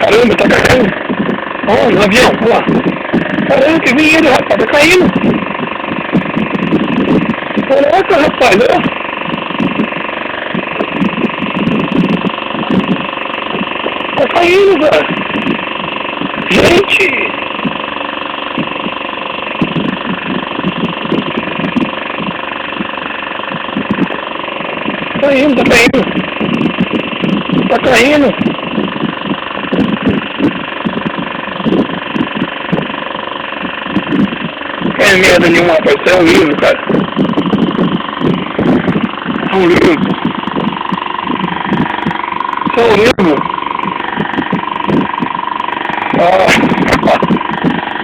Caramba, tá caindo. Ó, no avião, olha lá. Caramba, que vem ele, rapaz, tá caindo. Caraca, rapaz, ó. Tá caindo, velho. Gente. Tá caindo, tá caindo. Tá caindo. Não é merda nenhuma, rapaz. Isso é um livro, cara. É um livro. Isso é um livro. Ah.